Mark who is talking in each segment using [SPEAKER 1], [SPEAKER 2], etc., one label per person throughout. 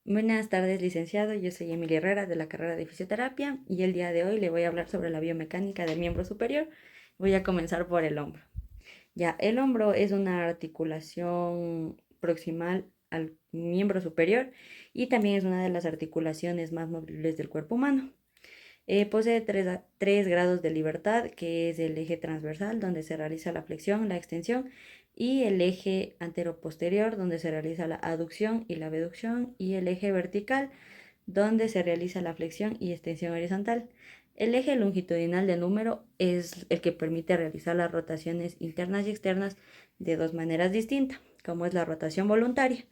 [SPEAKER 1] Buenas tardes, licenciado. Yo soy Emilia Herrera de la carrera de fisioterapia y el día de hoy le voy a hablar sobre la biomecánica del miembro superior. Voy a comenzar por el hombro. Ya, el hombro es una articulación proximal al miembro superior y también es una de las articulaciones más movibles del cuerpo humano. Posee tres grados de libertad, que es el eje transversal, donde se realiza la flexión, la extensión, y el eje anteroposterior, donde se realiza la aducción y la abducción, y el eje vertical, donde se realiza la flexión y extensión horizontal. El eje longitudinal del húmero es el que permite realizar las rotaciones internas y externas de dos maneras distintas, como es la rotación voluntaria.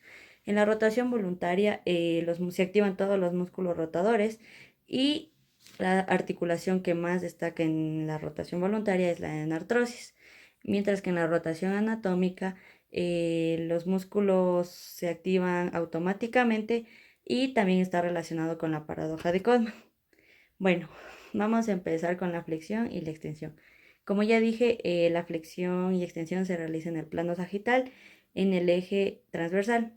[SPEAKER 1] En la rotación voluntaria se activan todos los músculos rotadores y la articulación que más destaca en la rotación voluntaria es la enartrosis, mientras que en la rotación anatómica los músculos se activan automáticamente y también está relacionado con la paradoja de Codman. Bueno, vamos a empezar con la flexión y la extensión. Como ya dije, la flexión y extensión se realiza en el plano sagital, en el eje transversal.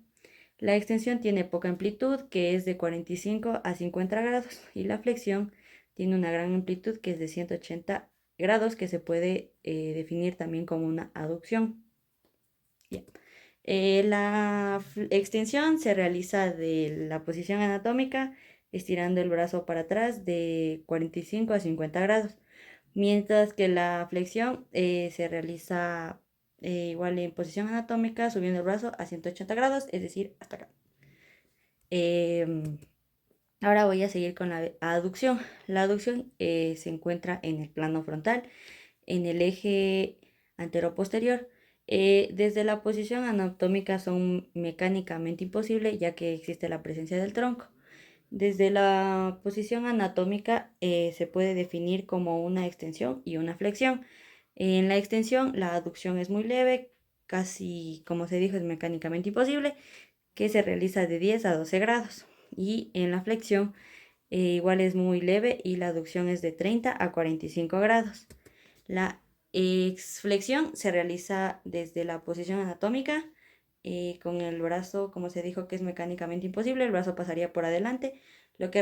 [SPEAKER 1] La extensión tiene poca amplitud, que es de 45 a 50 grados, y la flexión tiene una gran amplitud, que es de 180 grados, que se puede definir también como una aducción. Yeah. La extensión se realiza de la posición anatómica, estirando el brazo para atrás de 45 a 50 grados, mientras que la flexión se realiza igual en posición anatómica, subiendo el brazo a 180 grados, es decir, hasta acá. Ahora voy a seguir con la aducción. La aducción se encuentra en el plano frontal, en el eje anteroposterior. Desde la posición anatómica son mecánicamente imposibles, ya que existe la presencia del tronco. Desde la posición anatómica se puede definir como una extensión y una flexión. En la extensión la aducción es muy leve, casi como se dijo es mecánicamente imposible, que se realiza de 10 a 12 grados. Y en la flexión igual es muy leve y la aducción es de 30 a 45 grados. La exflexión se realiza desde la posición anatómica, con el brazo, como se dijo que es mecánicamente imposible, el brazo pasaría por adelante, lo que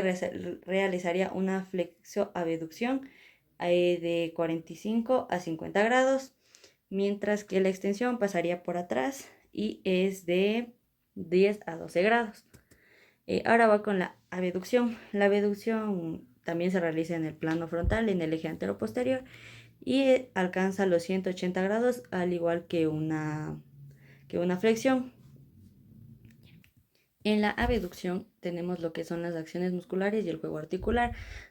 [SPEAKER 1] realizaría una flexo-abducción de 45 a 50 grados, mientras que la extensión pasaría por atrás y es de 10 a 12 grados. Ahora va con la abducción. La abducción también se realiza en el plano frontal, en el eje anteroposterior, y alcanza los 180 grados, al igual que una flexión. En la abducción tenemos lo que son las acciones musculares y el juego articular,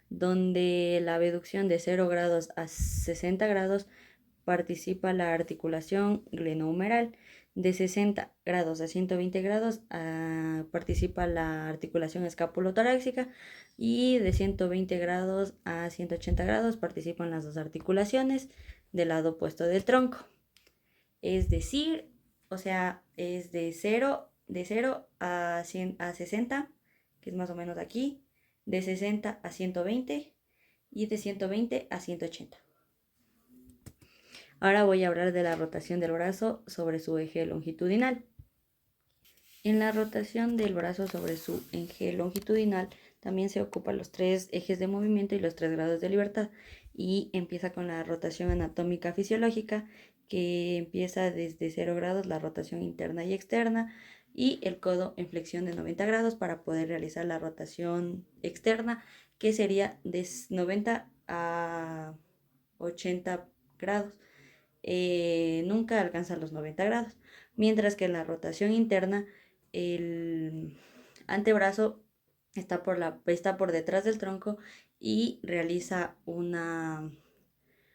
[SPEAKER 1] donde la abducción de 0 grados a 60 grados participa la articulación glenohumeral, de 60 grados a 120 grados participa la articulación escapulotorácica y de 120 grados a 180 grados participan las dos articulaciones del lado opuesto del tronco. Es decir, o sea, es de 0 a 100, a 60, que es más o menos aquí, de 60 a 120 y de 120 a 180. Ahora voy a hablar de la rotación del brazo sobre su eje longitudinal. En la rotación del brazo sobre su eje longitudinal también se ocupan los tres ejes de movimiento y los tres grados de libertad, y empieza con la rotación anatómica fisiológica, que empieza desde 0 grados la rotación interna y externa, y el codo en flexión de 90 grados para poder realizar la rotación externa, que sería de 90 a 80 grados. Nunca alcanza los 90 grados, mientras que en la rotación interna el antebrazo está por detrás del tronco y realiza una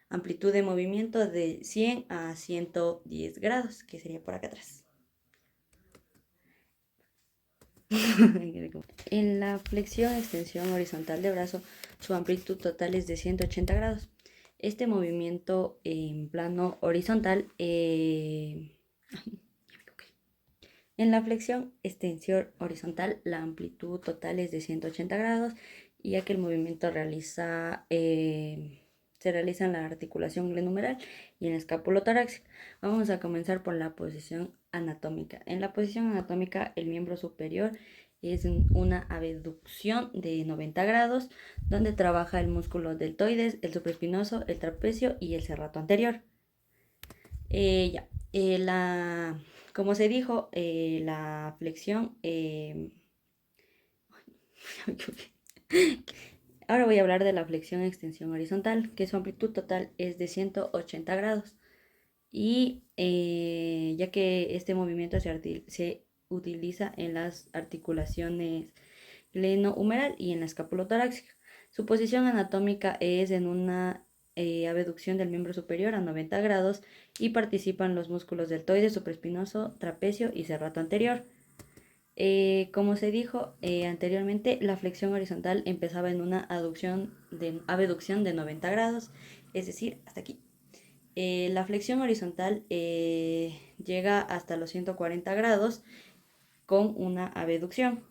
[SPEAKER 1] amplitud de movimiento de 100 a 110 grados, que sería por acá atrás. En la flexión extensión horizontal de brazo, su amplitud total es de 180 grados. Este movimiento en plano horizontal, en la flexión extensión horizontal, la amplitud total es de 180 grados, ya que el movimiento se realiza en la articulación glenohumeral y en el escapulotorácico. Vamos a comenzar por la posición anatómica. En la posición anatómica, el miembro superior es una abducción de 90 grados, donde trabaja el músculo deltoides, el supraespinoso, el trapecio y el serrato anterior. Como se dijo, la flexión... Ahora voy a hablar de la flexión extensión horizontal, que su amplitud total es de 180 grados. Y ya que este movimiento se utiliza en las articulaciones glenohumeral y en la escapulotorácica. Su posición anatómica es en una abducción del miembro superior a 90 grados y participan los músculos deltoides, supraespinoso, trapecio y serrato anterior. Como se dijo anteriormente, la flexión horizontal empezaba en una abducción de 90 grados, es decir, hasta aquí. La flexión horizontal llega hasta los 140 grados con una abducción,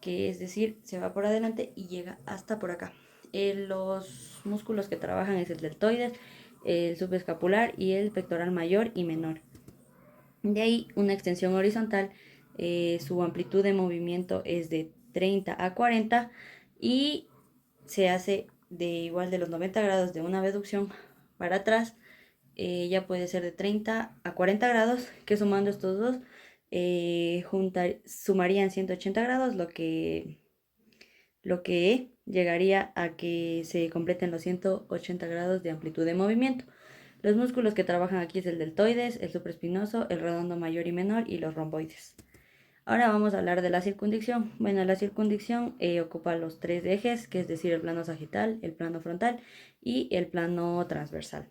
[SPEAKER 1] que es decir, se va por adelante y llega hasta por acá. Los músculos que trabajan es el deltoides, el subescapular y el pectoral mayor y menor. De ahí una extensión horizontal, su amplitud de movimiento es de 30 a 40 y se hace de igual de los 90 grados de una abducción para atrás. Ya puede ser de 30 a 40 grados, que sumando estos dos sumarían 180 grados, lo que llegaría a que se completen los 180 grados de amplitud de movimiento. Los músculos que trabajan aquí es el deltoides, el supraespinoso, el redondo mayor y menor y los romboides. Ahora vamos a hablar de la circunducción. Bueno, la circunducción ocupa los tres ejes, que es decir, el plano sagital, el plano frontal y el plano transversal.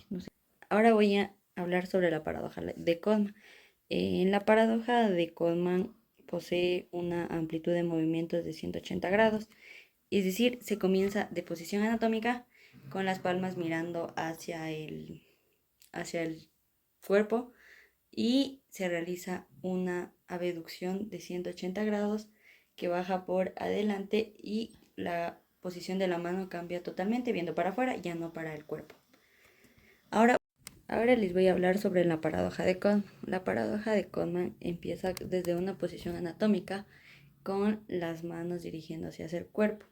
[SPEAKER 1] No sé. Ahora voy a hablar sobre la paradoja de Colman. En la paradoja de Colman posee una amplitud de movimientos de 180 grados, es decir, se comienza de posición anatómica con las palmas mirando hacia el cuerpo y se realiza una abducción de 180 grados que baja por adelante y la posición de la mano cambia totalmente, viendo para afuera, ya no para el cuerpo. Ahora les voy a hablar sobre la paradoja de Colman. La paradoja de Colman empieza desde una posición anatómica con las manos dirigiéndose hacia el cuerpo.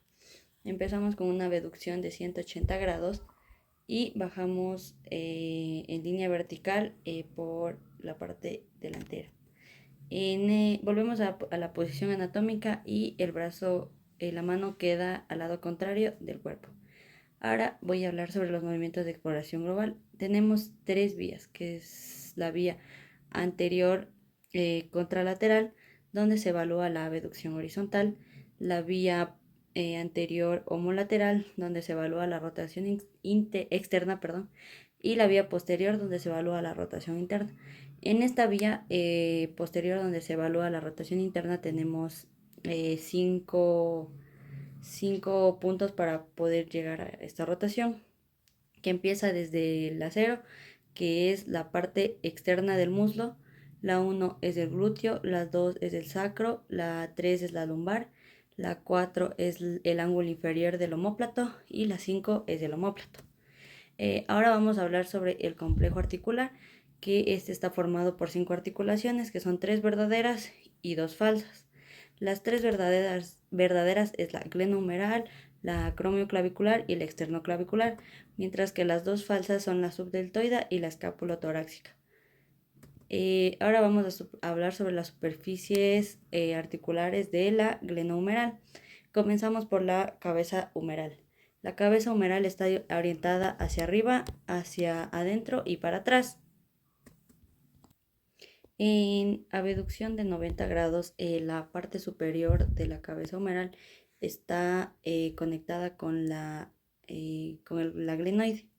[SPEAKER 1] Empezamos con una abducción de 180 grados y bajamos en línea vertical por la parte delantera. Volvemos a la posición anatómica y el brazo, la mano queda al lado contrario del cuerpo. Ahora voy a hablar sobre los movimientos de exploración global. Tenemos tres vías, que es la vía anterior contralateral, donde se evalúa la abducción horizontal, la vía anterior homolateral, donde se evalúa la rotación externa, y la vía posterior, donde se evalúa la rotación interna. En esta vía posterior, donde se evalúa la rotación interna, tenemos cinco puntos para poder llegar a esta rotación, que empieza desde el acero, que es la parte externa del muslo. La 1 es el glúteo, la 2 es el sacro, la 3 es la lumbar, la 4 es el ángulo inferior del omóplato y la 5 es el omóplato. Ahora vamos a hablar sobre el complejo articular, que este está formado por 5 articulaciones, que son 3 verdaderas y 2 falsas. Las 3 verdaderas es la glenohumeral, la acromioclavicular y la externoclavicular, mientras que las 2 falsas son la subdeltoida y la escapulotorácica. Ahora vamos a hablar sobre las superficies articulares de la glenohumeral. Comenzamos por la cabeza humeral. La cabeza humeral está orientada hacia arriba, hacia adentro y para atrás. En abducción de 90 grados, la parte superior de la cabeza humeral está conectada con la glenoide.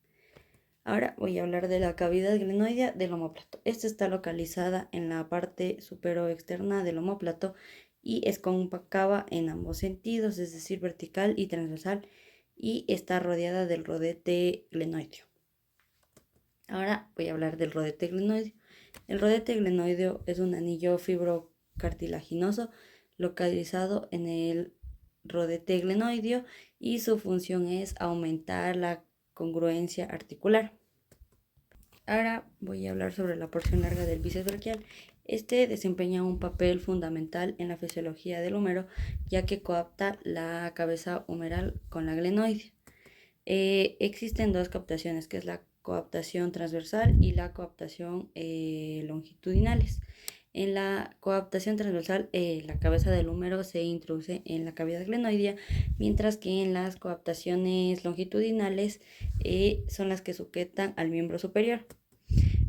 [SPEAKER 1] Ahora voy a hablar de la cavidad glenoidea del omóplato. Esta está localizada en la parte supero-externa del omóplato y es cóncava en ambos sentidos, es decir, vertical y transversal, y está rodeada del rodete glenoideo. Ahora voy a hablar del rodete glenoideo. El rodete glenoideo es un anillo fibrocartilaginoso localizado en el rodete glenoideo y su función es aumentar la congruencia articular. Ahora voy a hablar sobre la porción larga del bíceps braquial. Este desempeña un papel fundamental en la fisiología del húmero, ya que coapta la cabeza humeral con la glenoide. Existen dos coaptaciones, que es la coaptación transversal y la coaptación longitudinales. En la coaptación transversal, la cabeza del húmero se introduce en la cavidad glenoidea, mientras que en las coaptaciones longitudinales son las que sujetan al miembro superior.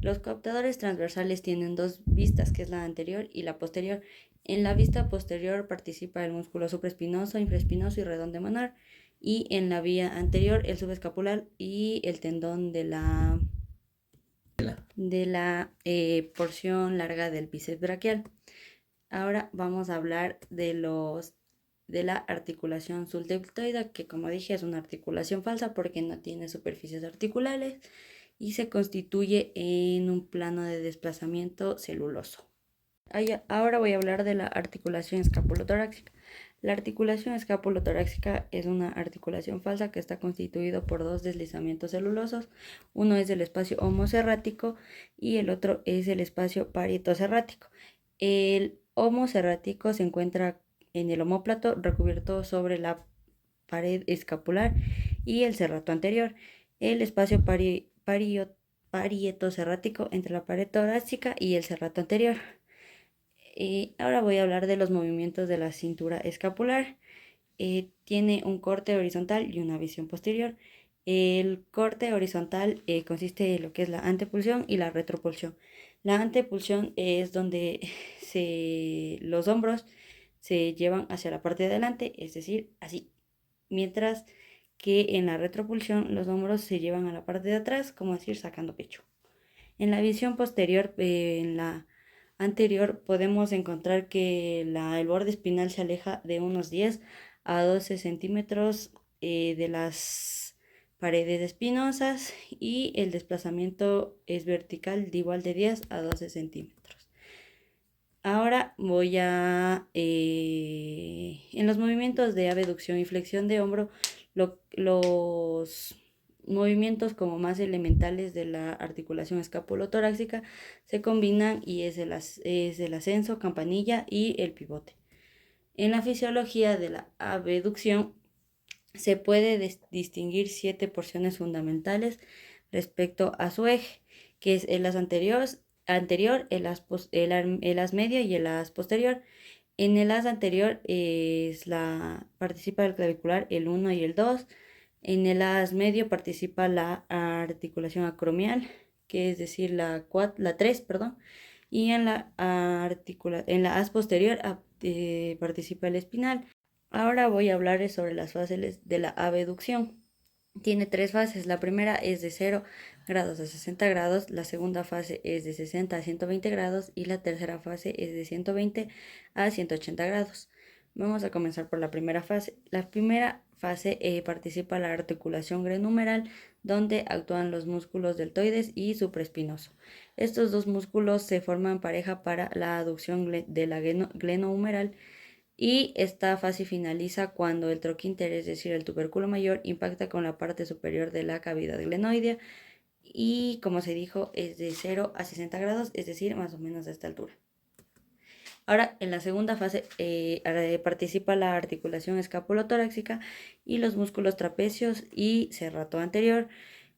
[SPEAKER 1] Los coaptadores transversales tienen dos vistas, que es la anterior y la posterior. En la vista posterior participa el músculo supraespinoso, infraespinoso y redondo manar, y en la vía anterior el subescapular y el tendón de la porción larga del bíceps braquial. Ahora vamos a hablar de la articulación subdeltoidea, que como dije es una articulación falsa porque no tiene superficies articulares y se constituye en un plano de desplazamiento celuloso. Ahora voy a hablar de la articulación escapulotorácica. La articulación escapulotorácica es una articulación falsa que está constituido por dos deslizamientos celulosos. Uno es el espacio homoserrático y el otro es el espacio parietoserrático. El homoserrático se encuentra en el omóplato recubierto sobre la pared escapular y el serrato anterior. El espacio parietoserrático entre la pared torácica y el serrato anterior. Ahora voy a hablar de los movimientos de la cintura escapular. Tiene un corte horizontal y una visión posterior. El corte horizontal consiste en lo que es la antepulsión y la retropulsión. La antepulsión es donde los hombros se llevan hacia la parte de adelante, es decir, así. Mientras que en la retropulsión los hombros se llevan a la parte de atrás, como decir, sacando pecho. En la visión posterior, en la anterior, podemos encontrar que el borde espinal se aleja de unos 10 a 12 centímetros de las paredes espinosas y el desplazamiento es vertical de igual de 10 a 12 centímetros. Ahora voy a, en los movimientos de abducción y flexión de hombro, los movimientos como más elementales de la articulación escapulotorácica se combinan y es el ascenso, campanilla y el pivote. En la fisiología de la abducción se puede distinguir 7 porciones fundamentales respecto a su eje, que es el as anterior, el as medio y el as posterior. En el as anterior participa el clavicular, el 1 y el 2. En el as medio participa la articulación acromial, que es decir, la 3, perdón. Y en la as posterior participa el espinal. Ahora voy a hablarles sobre las fases de la abducción. Tiene 3 fases. La primera es de 0 grados a 60 grados, la segunda fase es de 60 a 120 grados y la tercera fase es de 120 a 180 grados. Vamos a comenzar por la primera fase. La primera fase participa la articulación glenohumeral, donde actúan los músculos deltoides y supraespinoso. Estos dos músculos se forman pareja para la aducción de la glenohumeral. Y esta fase finaliza cuando el troquínter, es decir, el tubérculo mayor, impacta con la parte superior de la cavidad glenoidea y, como se dijo, es de 0 a 60 grados, es decir, más o menos a esta altura. Ahora, en la segunda fase participa la articulación escapulotorácica y los músculos trapecios y serrato anterior.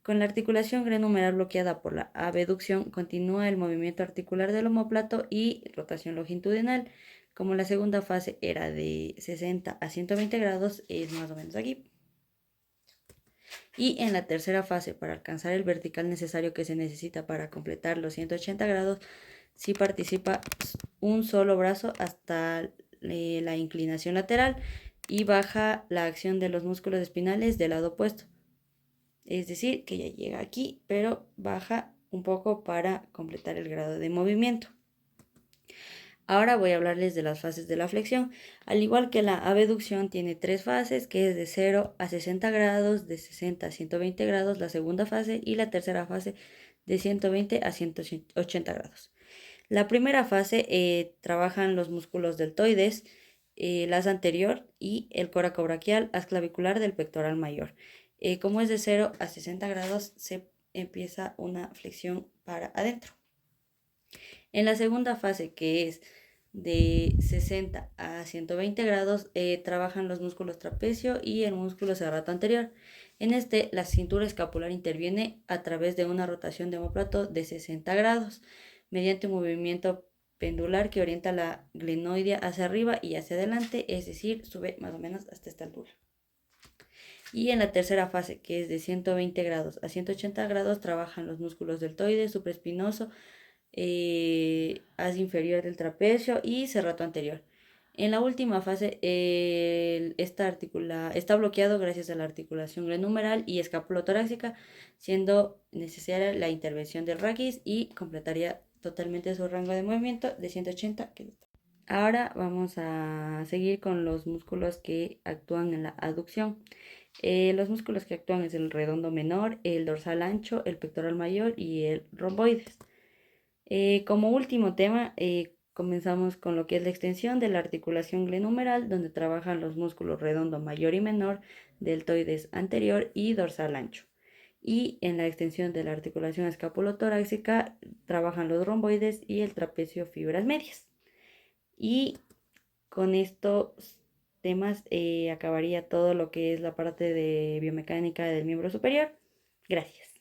[SPEAKER 1] Con la articulación glenohumeral bloqueada por la abducción, continúa el movimiento articular del omóplato y rotación longitudinal. Como la segunda fase era de 60 a 120 grados, es más o menos aquí. Y en la tercera fase, para alcanzar el vertical necesario que se necesita para completar los 180 grados, sí participa un solo brazo hasta la inclinación lateral y baja la acción de los músculos espinales del lado opuesto. Es decir, que ya llega aquí, pero baja un poco para completar el grado de movimiento. Ahora voy a hablarles de las fases de la flexión. Al igual que la abducción, tiene 3 fases, que es de 0 a 60 grados, de 60 a 120 grados la segunda fase y la tercera fase de 120 a 180 grados. La primera fase trabajan los músculos deltoides, el as anterior y el coracobraquial, as clavicular del pectoral mayor. Como es de 0 a 60 grados, se empieza una flexión para adentro. En la segunda fase, que es de 60 a 120 grados, trabajan los músculos trapecio y el músculo serrato anterior. En este, la cintura escapular interviene a través de una rotación de omóplato de 60 grados, mediante un movimiento pendular que orienta la glenoidea hacia arriba y hacia adelante, es decir, sube más o menos hasta esta altura. Y en la tercera fase, que es de 120 grados a 180 grados, trabajan los músculos deltoides, supraespinoso, haz inferior del trapecio y serrato anterior. En la última fase, está bloqueado gracias a la articulación glenohumeral y escapulotorácica, siendo necesaria la intervención del raquis y completaría totalmente su rango de movimiento de 180. Ahora vamos a seguir con los músculos que actúan en la aducción. Los músculos que actúan es el redondo menor, el dorsal ancho, el pectoral mayor y el romboides. Como último tema, comenzamos con lo que es la extensión de la articulación glenohumeral, donde trabajan los músculos redondo mayor y menor, deltoides anterior y dorsal ancho. Y en la extensión de la articulación escapulotorácica trabajan los romboides y el trapecio fibras medias. Y con estos temas acabaría todo lo que es la parte de biomecánica del miembro superior. Gracias.